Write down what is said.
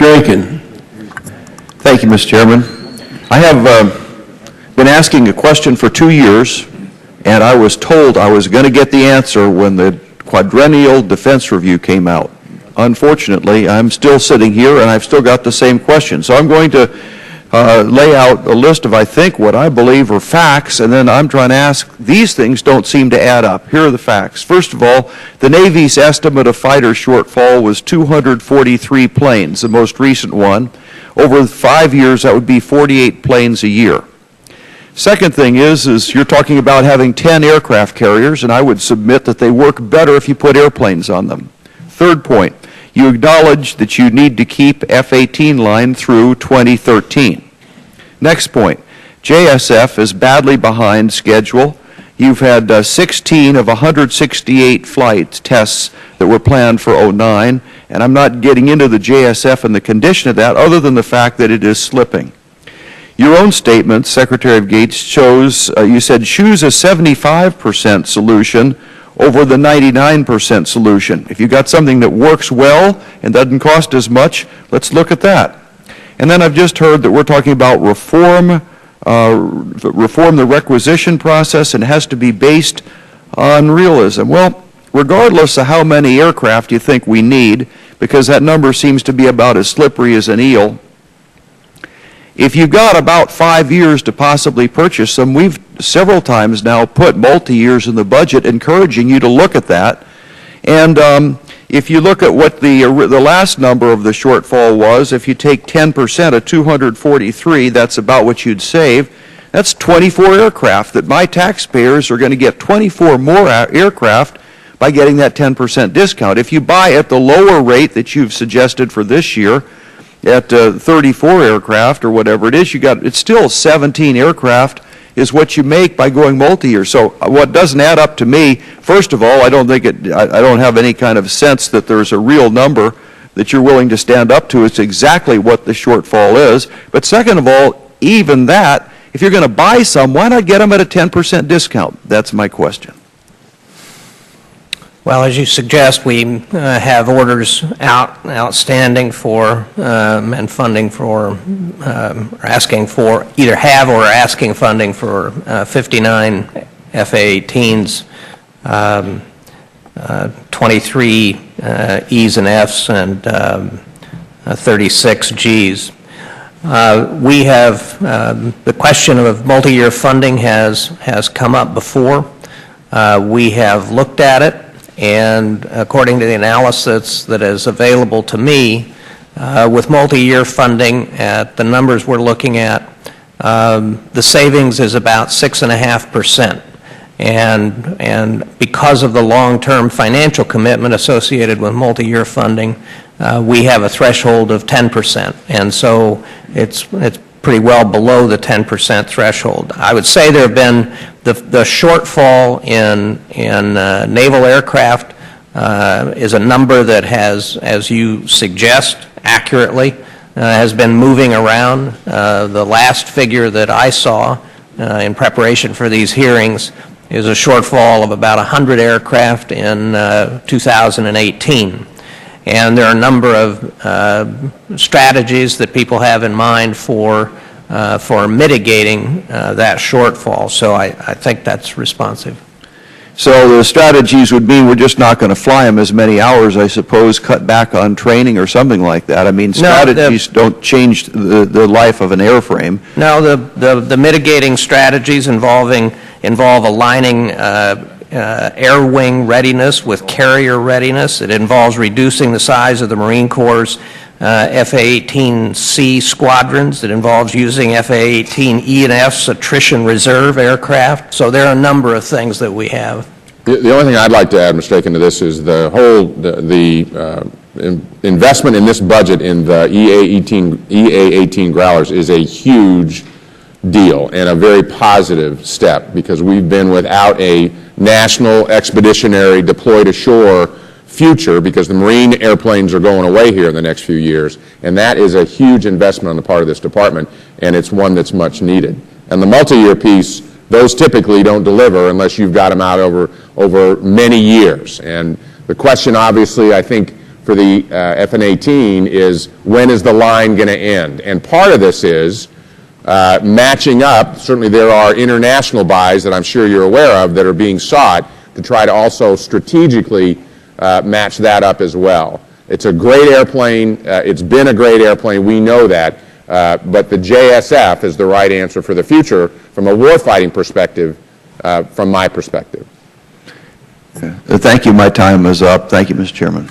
Akin. Thank you, Mr. Chairman. I have been asking a question for 2 years, and I was told I was going to get the answer when the quadrennial defense review came out. Unfortunately, I'm still sitting here, and I've still got the same question. So I'm going to lay out a list of, I think, what I believe are facts, and then I'm trying to ask, these things don't seem to add up. Here are the facts. First of all, the Navy's estimate of fighter shortfall was 243 planes, the most recent one. Over 5 years, that would be 48 planes a year. Second thing is you're talking about having 10 aircraft carriers, and I would submit that they work better if you put airplanes on them. Third point, you acknowledge that you need to keep F-18 line through 2013. Next point, JSF is badly behind schedule. You've had 16 of 168 flight tests that were planned for 09, and I'm not getting into the JSF and the condition of that other than the fact that it is slipping. Your own statement, Secretary of Gates, shows, you said, choose a 75% solution over the 99% solution. If you've got something that works well and doesn't cost as much, let's look at that. And then I've just heard that we're talking about reform the requisition process, and it has to be based on realism. Well, regardless of how many aircraft you think we need, because that number seems to be about as slippery as an eel, if you've got about 5 years to possibly purchase them, we've several times now put multi-years in the budget, encouraging you to look at that. And if you look at what the last number of the shortfall was, if you take 10% of 243, that's about what you'd save. That's 24 aircraft that my taxpayers are going to get 24 more aircraft by getting that 10% discount. If you buy at the lower rate that you've suggested for this year, at 34 aircraft or whatever it is, it's still 17 aircraft is what you make by going multi-year. So what doesn't add up to me, first of all, I don't have any kind of sense that there's a real number that you're willing to stand up to. It's exactly what the shortfall is. But second of all, even that, if you're going to buy some, why not get them at a 10% discount? That's my question. Well, as you suggest, we have orders outstanding for and funding for, asking for, either have or are asking funding for 59 F-18s, 23 E's and F's, and 36 G's. We have, the question of multi-year funding has come up before. We have looked at it. And according to the analysis that is available to me, with multi-year funding at the numbers we're looking at, the savings is about 6.5%. And because of the long-term financial commitment associated with multi-year funding, we have a threshold of 10%. And so it's pretty well below the 10% threshold. I would say there have been the shortfall in naval aircraft is a number that has, as you suggest accurately, has been moving around. The last figure that I saw in preparation for these hearings is a shortfall of about 100 aircraft in 2018. And there are a number of strategies that people have in mind for mitigating that shortfall. So I think that's responsive. So the strategies would mean we're just not going to fly them as many hours, I suppose, cut back on training or something like that. I mean, strategies don't change the life of an airframe. No, the mitigating strategies involve aligning air wing readiness with carrier readiness. It involves reducing the size of the Marine Corps' F-18C squadrons. It involves using F-18E and F's attrition reserve aircraft. So there are a number of things that we have. The only thing I'd like to add, Mr. Akin, to this is the whole investment in this budget in the EA-18 Growlers is a huge deal and a very positive step, because we've been without a national expeditionary deployed ashore future because the Marine airplanes are going away here in the next few years, and that is a huge investment on the part of this department, and it's one that's much needed. And the multi-year piece, those typically don't deliver unless you've got them out over many years. And the question, obviously, I think for the F-18 is, when is the line going to end? And part of this is matching up. Certainly there are international buys that I'm sure you're aware of that are being sought to try to also strategically match that up as well. It's a great airplane. It's been a great airplane. We know that. But the JSF is the right answer for the future from a warfighting perspective, from my perspective. Thank you. My time is up. Thank you, Mr. Chairman.